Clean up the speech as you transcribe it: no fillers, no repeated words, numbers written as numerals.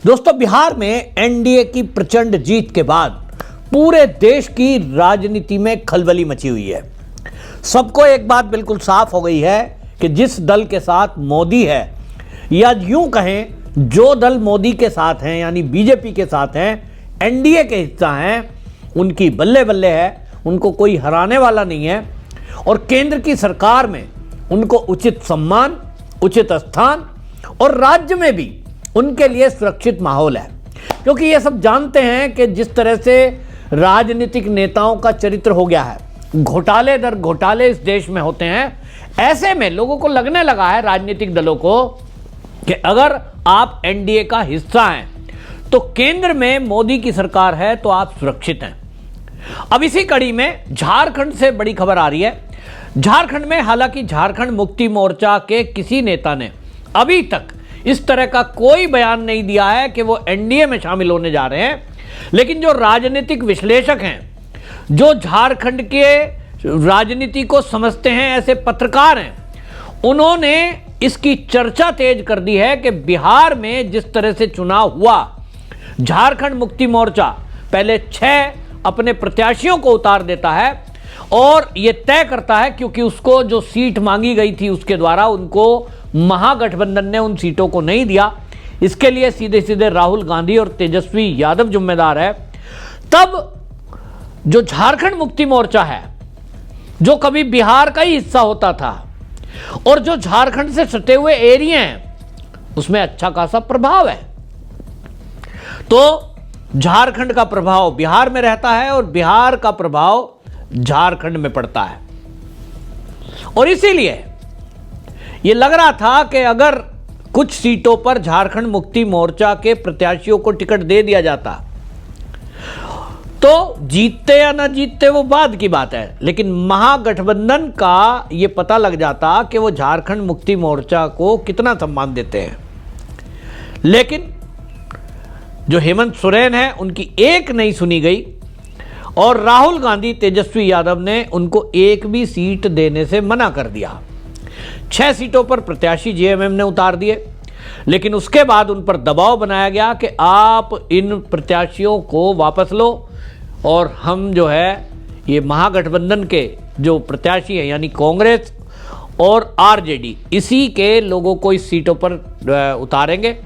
दोस्तों, बिहार में एनडीए की प्रचंड जीत के बाद पूरे देश की राजनीति में खलबली मची हुई है। सबको एक बात बिल्कुल साफ हो गई है कि जिस दल के साथ मोदी है, या यूं कहें जो दल मोदी के साथ हैं यानी बीजेपी के साथ हैं, एनडीए के हिस्सा हैं, उनकी बल्ले बल्ले है, उनको कोई हराने वाला नहीं है। और केंद्र की सरकार में उनको उचित सम्मान, उचित स्थान और राज्य में भी उनके लिए सुरक्षित माहौल है। क्योंकि ये सब जानते हैं कि जिस तरह से राजनीतिक नेताओं का चरित्र हो गया है, घोटाले दर घोटाले इस देश में होते हैं, ऐसे में लोगों को लगने लगा है, राजनीतिक दलों को, कि अगर आप एनडीए का हिस्सा हैं तो केंद्र में मोदी की सरकार है तो आप सुरक्षित हैं। अब इसी कड़ी में झारखंड से बड़ी खबर आ रही है। झारखंड में हालांकि झारखंड मुक्ति मोर्चा के किसी नेता ने अभी तक इस तरह का कोई बयान नहीं दिया है कि वो एनडीए में शामिल होने जा रहे हैं, लेकिन जो राजनीतिक विश्लेषक हैं, जो झारखंड के राजनीति को समझते हैं, ऐसे पत्रकार हैं, उन्होंने इसकी चर्चा तेज कर दी है कि बिहार में जिस तरह से चुनाव हुआ, झारखंड मुक्ति मोर्चा पहले 6 अपने प्रत्याशियों को उतार देता है और यह तय करता है, क्योंकि उसको जो सीट मांगी गई थी उसके द्वारा उनको महागठबंधन ने उन सीटों को नहीं दिया। इसके लिए सीधे सीधे राहुल गांधी और तेजस्वी यादव जिम्मेदार है। तब जो झारखंड मुक्ति मोर्चा है, जो कभी बिहार का ही हिस्सा होता था और जो झारखंड से सटे हुए एरिया हैं, उसमें अच्छा खासा प्रभाव है। तो झारखंड का प्रभाव बिहार में रहता है और बिहार का प्रभाव झारखंड में पड़ता है। और इसीलिए यह लग रहा था कि अगर कुछ सीटों पर झारखंड मुक्ति मोर्चा के प्रत्याशियों को टिकट दे दिया जाता तो जीतते या ना जीतते वो बाद की बात है, लेकिन महागठबंधन का ये पता लग जाता कि वो झारखंड मुक्ति मोर्चा को कितना सम्मान देते हैं। लेकिन जो हेमंत सोरेन है, उनकी एक नहीं सुनी गई और राहुल गांधी, तेजस्वी यादव ने उनको एक भी सीट देने से मना कर दिया। 6 सीटों पर प्रत्याशी जेएमएम ने उतार दिए, लेकिन उसके बाद उन पर दबाव बनाया गया कि आप इन प्रत्याशियों को वापस लो और हम जो है ये महागठबंधन के जो प्रत्याशी हैं यानी कांग्रेस और आरजेडी, इसी के लोगों को इस सीटों पर उतारेंगे।